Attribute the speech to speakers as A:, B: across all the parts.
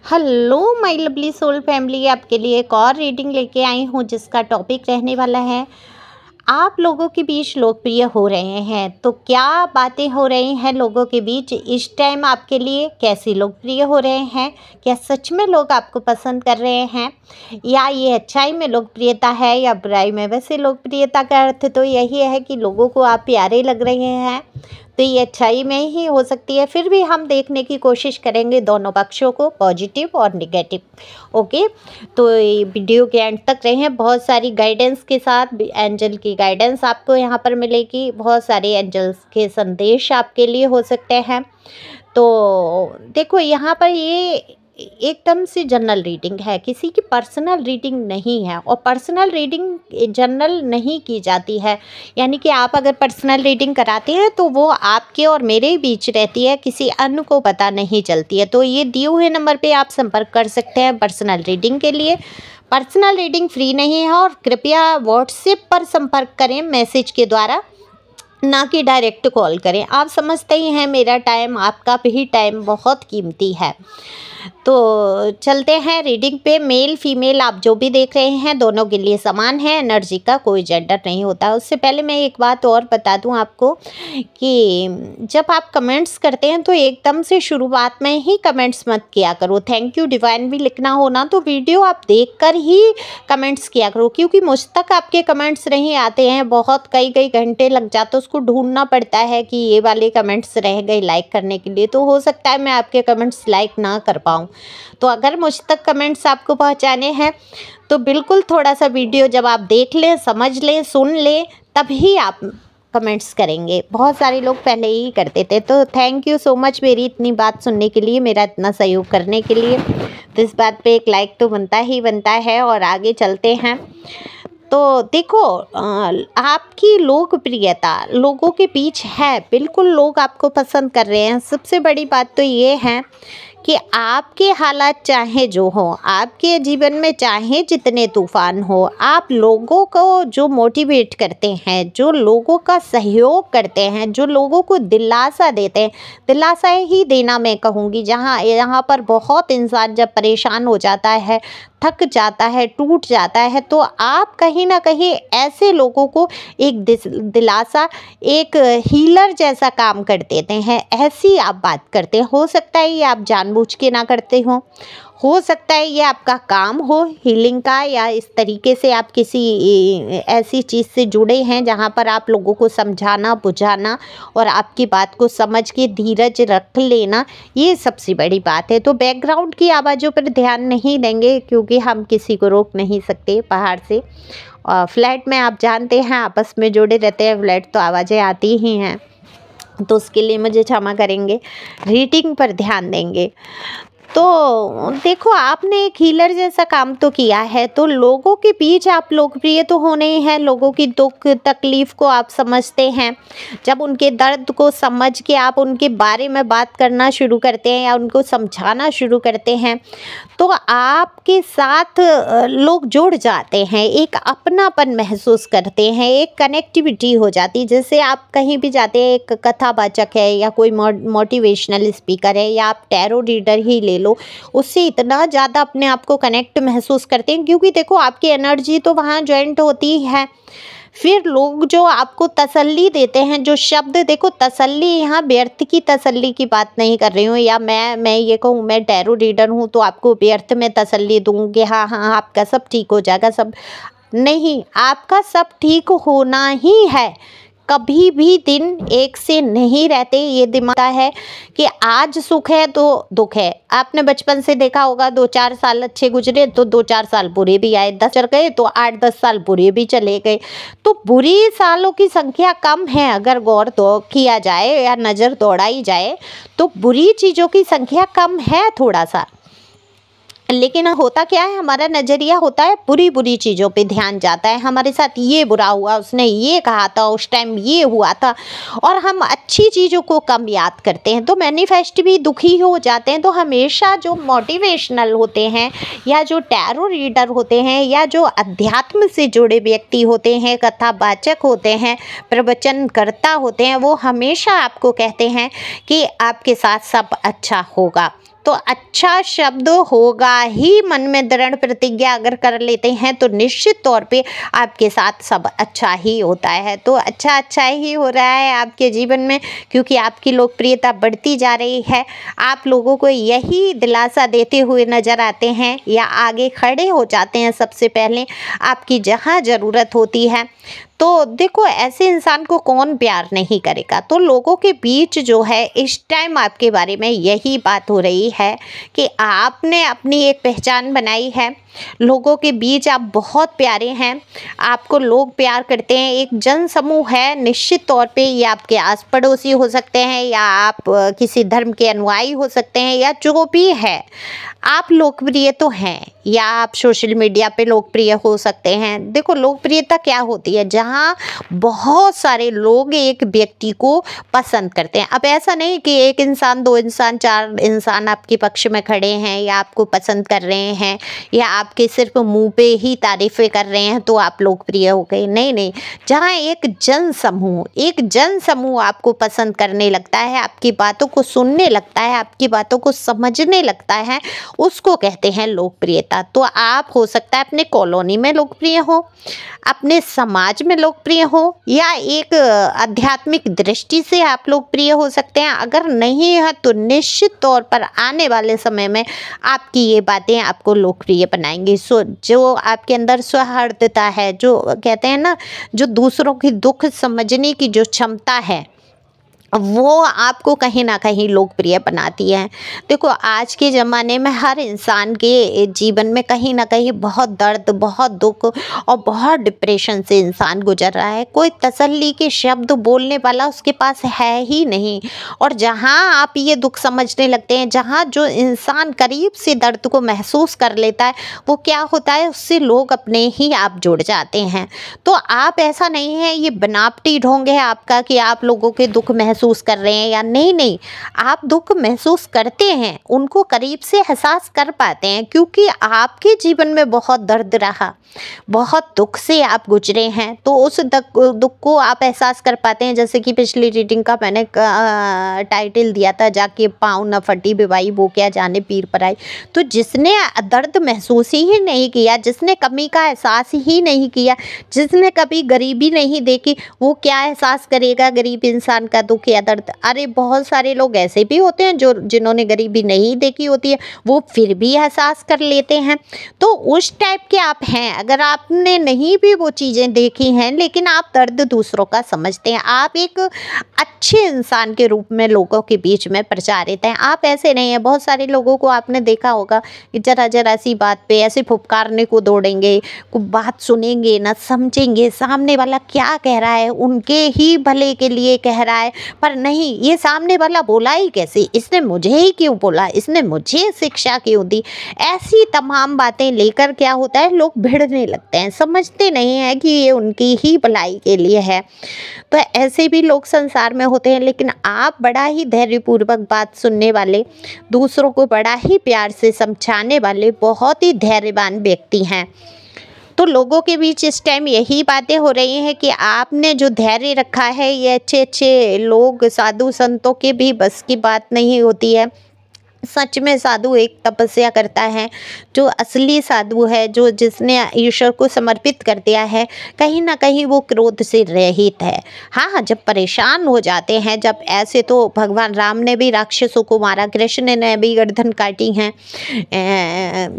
A: Hello my lovely soul family, आपके लिए एक और रीडिंग लेके आई हूँ जिसका टॉपिक रहने वाला है आप लोगों के बीच लोकप्रिय हो रहे हैं। तो क्या बातें हो रही हैं लोगों के बीच इस टाइम, आपके लिए कैसी लोकप्रिय हो रहे हैं? क्या सच में लोग आपको पसंद कर रहे हैं, या ये अच्छाई में लोकप्रियता है या बुराई में? वैसे लोकप्रियता का अर्थ तो यही है कि लोगों को आप प्यारे लग रहे हैं, तो ये अच्छाई में ही हो सकती है। फिर भी हम देखने की कोशिश करेंगे दोनों पक्षों को, पॉजिटिव और निगेटिव। ओके, तो ये वीडियो के एंड तक रहें। बहुत सारी गाइडेंस के साथ, एंजल की गाइडेंस आपको यहाँ पर मिलेगी। बहुत सारे एंजल्स के संदेश आपके लिए हो सकते हैं। तो देखो, यहाँ पर ये एकदम से जनरल रीडिंग है, किसी की पर्सनल रीडिंग नहीं है। और पर्सनल रीडिंग जनरल नहीं की जाती है, यानी कि आप अगर पर्सनल रीडिंग कराते हैं तो वो आपके और मेरे बीच रहती है, किसी अन्य को पता नहीं चलती है। तो ये दिए हुए नंबर पे आप संपर्क कर सकते हैं पर्सनल रीडिंग के लिए। पर्सनल रीडिंग फ्री नहीं है, और कृपया व्हाट्सएप पर संपर्क करें मैसेज के द्वारा, ना कि डायरेक्ट कॉल करें। आप समझते ही हैं मेरा टाइम, आपका भी टाइम बहुत कीमती है। तो चलते हैं रीडिंग पे। मेल फीमेल आप जो भी देख रहे हैं दोनों के लिए समान है, एनर्जी का कोई जेंडर नहीं होता। उससे पहले मैं एक बात और बता दूं आपको कि जब आप कमेंट्स करते हैं तो एकदम से शुरुआत में ही कमेंट्स मत किया करो। थैंक यू डिवाइन भी लिखना हो ना, तो वीडियो आप देखकर ही कमेंट्स किया करो, क्योंकि मुझ तक आपके कमेंट्स नहीं आते हैं। बहुत कई घंटे लग जाते, उसको ढूंढना पड़ता है कि ये वाले कमेंट्स रह गए लाइक करने के लिए। तो हो सकता है मैं आपके कमेंट्स लाइक ना कर पाऊँ। तो अगर मुझ तक कमेंट्स आपको पहुंचाने हैं तो बिल्कुल थोड़ा सा वीडियो जब आप देख लें, समझ लें, सुन लें, तभी आप कमेंट्स करेंगे। बहुत सारे लोग पहले ही करते थे। तो थैंक यू सो मच मेरी इतनी बात सुनने के लिए, मेरा इतना सहयोग करने के लिए। तो इस बात पे एक लाइक तो बनता ही बनता है। और आगे चलते हैं। तो देखो, आपकी लोकप्रियता लोगों के बीच है, बिल्कुल लोग आपको पसंद कर रहे हैं। सबसे बड़ी बात तो ये है कि आपके हालात चाहे जो हो, आपके जीवन में चाहे जितने तूफान हो, आप लोगों को जो मोटिवेट करते हैं, जो लोगों का सहयोग करते हैं, जो लोगों को दिलासा देते हैं, दिलासा ही देना मैं कहूँगी। यहाँ पर बहुत इंसान जब परेशान हो जाता है, थक जाता है, टूट जाता है, तो आप कहीं ना कहीं ऐसे लोगों को एक दिलासा, एक हीलर जैसा काम कर देते हैं। ऐसी आप बात करते हैं। हो सकता है ये आप जानबूझ के ना करते हो सकता है ये आपका काम हो हीलिंग का, या इस तरीके से आप किसी ऐसी चीज़ से जुड़े हैं जहाँ पर आप लोगों को समझाना, बुझाना और आपकी बात को समझ के धीरज रख लेना, ये सबसे बड़ी बात है। तो बैकग्राउंड की आवाज़ों पर ध्यान नहीं देंगे, क्योंकि हम किसी को रोक नहीं सकते बाहर से। फ्लैट में आप जानते हैं आपस में जुड़े रहते हैं फ्लैट, तो आवाज़ें आती ही हैं, तो उसके लिए मुझे क्षमा करेंगे। रीडिंग पर ध्यान देंगे। तो देखो, आपने एक हीलर जैसा काम तो किया है, तो लोगों के बीच आप लोकप्रिय तो होने ही हैं। लोगों की दुख तकलीफ़ को आप समझते हैं। जब उनके दर्द को समझ के आप उनके बारे में बात करना शुरू करते हैं या उनको समझाना शुरू करते हैं, तो आपके साथ लोग जुड़ जाते हैं, एक अपनापन महसूस करते हैं, एक कनेक्टिविटी हो जाती है। जैसे आप कहीं भी जाते हैं, एक कथावाचक है या कोई मोटिवेशनल स्पीकर है, या आप टैरो रीडर ही ले लो, उससे इतना ज़्यादा अपने आप को कनेक्ट महसूस करते हैं, क्योंकि देखो आपकी एनर्जी तो वहाँ जॉइंट होती है। फिर लोग जो आपको तसल्ली देते हैं, जो शब्द, देखो तसल्ली, यहाँ व्यर्थ की तसल्ली की बात नहीं कर रही हूँ, या मैं ये कहूँ मैं टैरो रीडर हूँ तो आपको व्यर्थ में तसल्ली दूँ कि हाँ हाँ आपका सब ठीक हो जाएगा। सब नहीं, आपका सब ठीक होना ही है। कभी भी दिन एक से नहीं रहते। ये दिमाग है कि आज सुख है तो दुख है। आपने बचपन से देखा होगा, 2-4 साल अच्छे गुजरे तो 2-4 साल बुरे भी आए, 10 चल गए तो 8-10 साल बुरे भी चले गए। तो बुरी सालों की संख्या कम है, अगर गौर तो किया जाए या नज़र दौड़ाई जाए तो बुरी चीज़ों की संख्या कम है थोड़ा सा। लेकिन होता क्या है, हमारा नज़रिया होता है बुरी चीज़ों पे ध्यान जाता है। हमारे साथ ये बुरा हुआ, उसने ये कहा था, उस टाइम ये हुआ था, और हम अच्छी चीज़ों को कम याद करते हैं। तो मैनिफेस्ट भी दुखी हो जाते हैं। तो हमेशा जो मोटिवेशनल होते हैं, या जो टैरो रीडर होते हैं, या जो अध्यात्म से जुड़े व्यक्ति होते हैं, कथावाचक होते हैं, प्रवचनकर्ता होते हैं, वो हमेशा आपको कहते हैं कि आपके साथ सब अच्छा होगा। तो अच्छा शब्द होगा ही, मन में दृढ़ प्रतिज्ञा अगर कर लेते हैं तो निश्चित तौर पे आपके साथ सब अच्छा ही होता है। तो अच्छा ही हो रहा है आपके जीवन में, क्योंकि आपकी लोकप्रियता बढ़ती जा रही है। आप लोगों को यही दिलासा देते हुए नजर आते हैं या आगे खड़े हो जाते हैं सबसे पहले आपकी जहां ज़रूरत होती है। तो देखो, ऐसे इंसान को कौन प्यार नहीं करेगा। तो लोगों के बीच जो है इस टाइम आपके बारे में यही बात हो रही है कि आपने अपनी एक पहचान बनाई है, लोगों के बीच आप बहुत प्यारे हैं, आपको लोग प्यार करते हैं। एक जन समूह है, निश्चित तौर पे ये आपके आस पड़ोसी हो सकते हैं या आप किसी धर्म के अनुयायी हो सकते हैं या जो भी है, आप लोकप्रिय तो हैं या आप सोशल मीडिया पे लोकप्रिय हो सकते हैं। देखो, लोकप्रियता क्या होती है, जहाँ बहुत सारे लोग एक व्यक्ति को पसंद करते हैं। अब ऐसा नहीं कि एक इंसान, दो इंसान, चार इंसान आपके पक्ष में खड़े हैं या आपको पसंद कर रहे हैं या आपके सिर्फ मुंह पे ही तारीफ़ें कर रहे हैं तो आप लोकप्रिय हो गए। नहीं, जहाँ एक जन समूह आपको पसंद करने लगता है, आपकी बातों को सुनने लगता है, आपकी बातों को समझने लगता है, उसको कहते हैं लोकप्रियता। तो आप हो सकता है अपने कॉलोनी में लोकप्रिय हो, अपने समाज में लोकप्रिय हो, या एक आध्यात्मिक दृष्टि से आप लोकप्रिय हो सकते हैं। अगर नहीं है तो निश्चित तौर पर आने वाले समय में आपकी ये बातें आपको लोकप्रिय बनाएंगी। जो आपके अंदर सौहार्दता है, जो कहते हैं ना, जो दूसरों की दुख समझने की जो क्षमता है, वो आपको कहीं ना कहीं लोकप्रिय बनाती है। देखो, आज के ज़माने में हर इंसान के जीवन में कहीं ना कहीं बहुत दर्द, बहुत दुख और बहुत डिप्रेशन से इंसान गुजर रहा है। कोई तसल्ली के शब्द बोलने वाला उसके पास है ही नहीं। और जहाँ आप ये दुख समझने लगते हैं, जहाँ जो इंसान करीब से दर्द को महसूस कर लेता है, वो क्या होता है, उससे लोग अपने ही आप जुड़ जाते हैं। तो आप, ऐसा नहीं है ये बनावटी ढोंग है आपका कि आप लोगों के दुख महसूस कर रहे हैं या नहीं, आप दुख महसूस करते हैं, उनको करीब से एहसास कर पाते हैं, क्योंकि आपके जीवन में बहुत दर्द रहा, बहुत दुख से आप गुजरे हैं। तो उस दुख को आप एहसास कर पाते हैं। जैसे कि पिछली रीडिंग का मैंने टाइटल दिया था, जाके पाँव न फटी बिवाई वो क्या जाने पीर पर आई। तो जिसने दर्द महसूस ही नहीं किया, जिसने कमी का एहसास ही नहीं किया, जिसने कभी गरीबी नहीं देखी, वो क्या एहसास करेगा गरीब इंसान का दुख या दर्द। अरे, बहुत सारे लोग ऐसे भी होते हैं जिन्होंने गरीबी नहीं देखी होती है, वो फिर भी एहसास कर लेते हैं। तो उस टाइप के आप हैं। अगर आपने नहीं भी वो चीज़ें देखी हैं, लेकिन आप दर्द दूसरों का समझते हैं, आप एक अच्छे इंसान के रूप में लोगों के बीच में प्रचारित हैं। आप ऐसे नहीं हैं। बहुत सारे लोगों को आपने देखा होगा कि जरा सी बात पे ऐसे फुफकारने को दौड़ेंगे, कोई बात सुनेंगे ना, समझेंगे सामने वाला क्या कह रहा है, उनके ही भले के लिए कह रहा है, पर नहीं, ये सामने वाला बोला ही कैसे, इसने मुझे ही क्यों बोला, इसने मुझे शिक्षा क्यों दी। ऐसी तमाम बातें लेकर क्या होता है, लोग भिड़ने लगते हैं, समझते नहीं हैं कि ये उनकी ही भलाई के लिए है। तो ऐसे भी लोग संसार में होते हैं। लेकिन आप बड़ा ही धैर्यपूर्वक बात सुनने वाले, दूसरों को बड़ा ही प्यार से समझाने वाले बहुत ही धैर्यवान व्यक्ति हैं। तो लोगों के बीच इस टाइम यही बातें हो रही हैं कि आपने जो धैर्य रखा है, ये अच्छे लोग, साधु संतों के भी बस की बात नहीं होती है। सच में साधु एक तपस्या करता है, जो असली साधु है, जिसने ईश्वर को समर्पित कर दिया है, कहीं ना कहीं वो क्रोध से रहित है। हाँ, जब परेशान हो जाते हैं, जब ऐसे तो भगवान राम ने भी राक्षसों को मारा, कृष्ण ने भी गर्दन काटी हैं,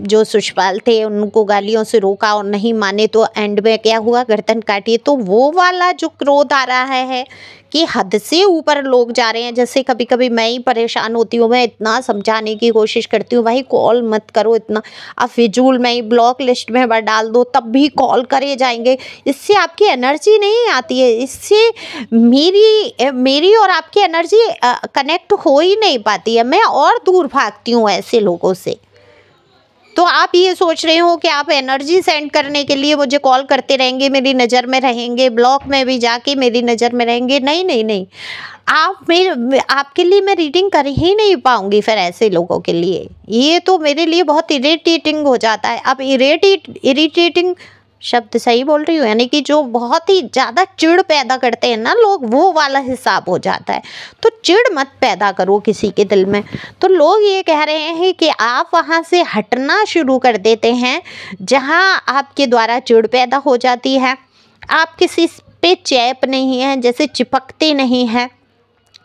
A: जो शिशुपाल थे उनको गालियों से रोका और नहीं माने तो एंड में क्या हुआ, गर्दन काटी। तो वो वाला जो क्रोध आ रहा है कि हद से ऊपर लोग जा रहे हैं। जैसे कभी कभी मैं ही परेशान होती हूँ, मैं इतना समझाने की कोशिश करती हूँ, भाई कॉल मत करो इतना, आप फिजूल में ही ब्लॉक लिस्ट में डाल दो, तब भी कॉल करे जाएंगे। इससे आपकी एनर्जी नहीं आती है, इससे मेरी और आपकी एनर्जी कनेक्ट हो ही नहीं पाती है। मैं और दूर भागती हूँ ऐसे लोगों से। तो आप ये सोच रहे हो कि आप एनर्जी सेंड करने के लिए मुझे कॉल करते रहेंगे, मेरी नज़र में रहेंगे, ब्लॉक में भी जाके मेरी नज़र में रहेंगे। नहीं, आपके लिए मैं रीडिंग कर ही नहीं पाऊंगी फिर ऐसे लोगों के लिए। ये तो मेरे लिए बहुत इरिटेटिंग हो जाता है। अब इरिटेटिंग शब्द सही बोल रही हूँ? यानी कि जो बहुत ही ज़्यादा चिढ़ पैदा करते हैं ना लोग, वो वाला हिसाब हो जाता है। तो चिढ़ मत पैदा करो किसी के दिल में। तो लोग ये कह रहे हैं कि आप वहाँ से हटना शुरू कर देते हैं जहाँ आपके द्वारा चिढ़ पैदा हो जाती है। आप किसी पे चैप नहीं हैं, जैसे चिपकते नहीं हैं,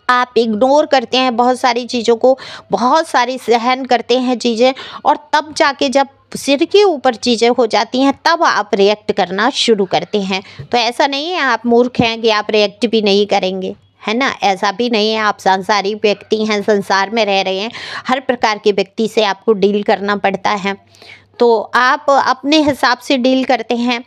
A: आप इग्नोर करते हैं बहुत सारी चीज़ों को, बहुत सारी सहन करते हैं चीज़ें, और तब जाके जब सिर के ऊपर चीज़ें हो जाती हैं तब आप रिएक्ट करना शुरू करते हैं। तो ऐसा नहीं है आप मूर्ख हैं कि आप रिएक्ट भी नहीं करेंगे, है ना? ऐसा भी नहीं है। आप सांसारिक व्यक्ति हैं, संसार में रह रहे हैं, हर प्रकार के व्यक्ति से आपको डील करना पड़ता है, तो आप अपने हिसाब से डील करते हैं।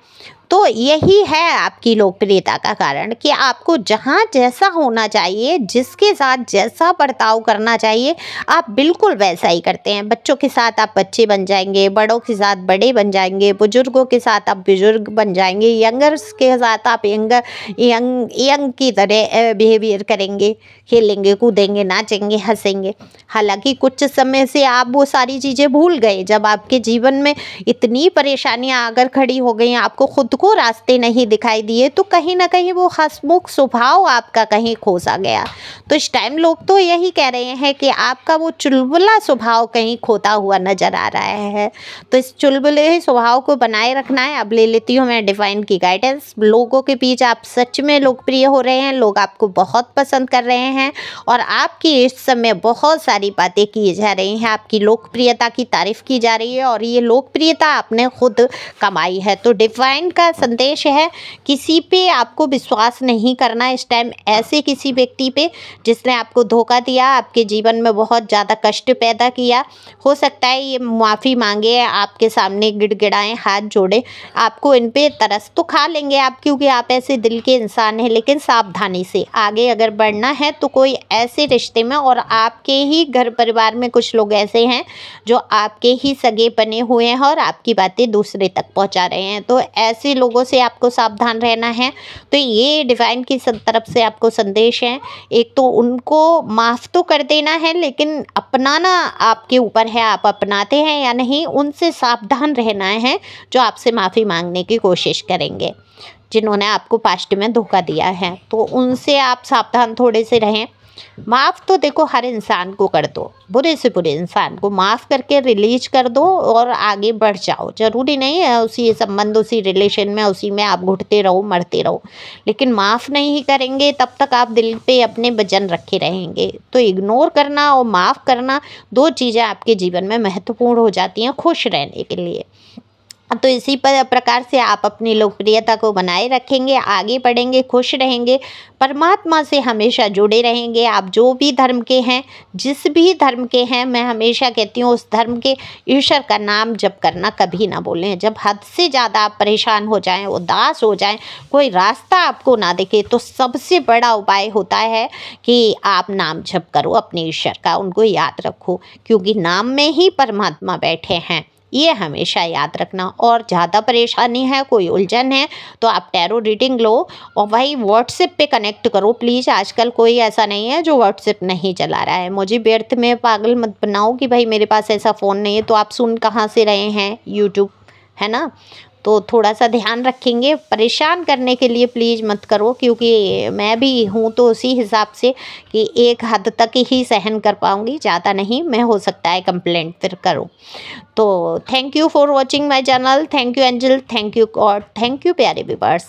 A: तो यही है आपकी लोकप्रियता का कारण कि आपको जहाँ जैसा होना चाहिए, जिसके साथ जैसा बर्ताव करना चाहिए, आप बिल्कुल वैसा ही करते हैं। बच्चों के साथ आप बच्चे बन जाएंगे, बड़ों के साथ बड़े बन जाएंगे, बुजुर्गों के साथ आप बुजुर्ग बन जाएंगे, यंगर्स के साथ आप यंग की तरह बिहेवियर करेंगे, खेलेंगे, कूदेंगे, नाचेंगे, हंसेंगे। हालांकि कुछ समय से आप वो सारी चीज़ें भूल गए, जब आपके जीवन में इतनी परेशानियां आकर खड़ी हो गई, आपको खुद को रास्ते नहीं दिखाई दिए, तो कहीं ना कहीं वो हंसमुख स्वभाव आपका कहीं खो सा गया। तो इस टाइम लोग तो यही कह रहे हैं कि आपका वो चुलबुला स्वभाव कहीं खोता हुआ नजर आ रहा है। तो इस चुलबुले स्वभाव को बनाए रखना है। अब ले लेती हूँ मैं डिवाइन की गाइडेंस। लोगों के बीच आप सच में लोकप्रिय हो रहे हैं, लोग आपको बहुत पसंद कर रहे हैं, और आपकी इस समय बहुत सारी बातें की जा रही हैं, आपकी लोकप्रियता की तारीफ की जा रही है, और ये लोकप्रियता आपने खुद कमाई है। तो डिवाइन का संदेश है, किसी पे आपको विश्वास नहीं करना इस टाइम, ऐसे किसी व्यक्ति पे जिसने आपको धोखा दिया, आपके जीवन में बहुत ज़्यादा कष्ट पैदा किया। हो सकता है ये माफ़ी मांगे, आपके सामने गिड़गिड़ाएं, हाथ जोड़े, आपको इन पे तरस तो खा लेंगे आप, क्योंकि आप ऐसे दिल के इंसान हैं। लेकिन सावधानी से आगे अगर बढ़ना है तो कोई ऐसे रिश्ते में, और आपके ही घर परिवार में कुछ लोग ऐसे हैं जो आपके ही सगे बने हुए हैं और आपकी बातें दूसरे तक पहुंचा रहे हैं, तो ऐसे लोगों से आपको सावधान रहना है। तो ये डिवाइन की तरफ से आपको संदेश है। एक तो उनको माफ़ तो कर देना है, लेकिन अपनाना आपके ऊपर है, आप अपनाते हैं या नहीं। उनसे सावधान रहना है जो आपसे माफ़ी मांगने की कोशिश करेंगे, जिन्होंने आपको पास्ट में धोखा दिया है, तो उनसे आप सावधान थोड़े से रहें। माफ़ तो देखो हर इंसान को कर दो, बुरे से बुरे इंसान को माफ़ करके रिलीज कर दो और आगे बढ़ जाओ। ज़रूरी नहीं है उसी संबंध, उसी रिलेशन में, उसी में आप घुटते रहो, मरते रहो। लेकिन माफ़ नहीं करेंगे तब तक आप दिल पे अपने वजन रखे रहेंगे। तो इग्नोर करना और माफ़ करना, दो चीज़ें आपके जीवन में महत्वपूर्ण हो जाती हैं खुश रहने के लिए। तो इसी प्रकार से आप अपनी लोकप्रियता को बनाए रखेंगे, आगे बढ़ेंगे, खुश रहेंगे, परमात्मा से हमेशा जुड़े रहेंगे। आप जो भी धर्म के हैं, जिस भी धर्म के हैं, मैं हमेशा कहती हूँ उस धर्म के ईश्वर का नाम जप करना कभी ना भूलें। जब हद से ज़्यादा आप परेशान हो जाएं, उदास हो जाएं, कोई रास्ता आपको ना दिखे, तो सबसे बड़ा उपाय होता है कि आप नाम जप करो अपने ईश्वर का, उनको याद रखो, क्योंकि नाम में ही परमात्मा बैठे हैं, ये हमेशा याद रखना। और ज़्यादा परेशानी है, कोई उलझन है, तो आप टैरो रीडिंग लो और भाई व्हाट्सएप पे कनेक्ट करो प्लीज़। आजकल कोई ऐसा नहीं है जो व्हाट्सएप नहीं चला रहा है। मुझे व्यर्थ में पागल मत बनाओ कि भाई मेरे पास ऐसा फ़ोन नहीं है, तो आप सुन कहाँ से रहे हैं, यूट्यूब है ना। तो थोड़ा सा ध्यान रखेंगे, परेशान करने के लिए प्लीज़ मत करो, क्योंकि मैं भी हूँ तो उसी हिसाब से कि एक हद तक ही सहन कर पाऊँगी, ज़्यादा नहीं। मैं हो सकता है कंप्लेंट फिर करो। तो thank you for watching my channel, thank you angel, thank you God, thank you प्यारे व्यूअर्स।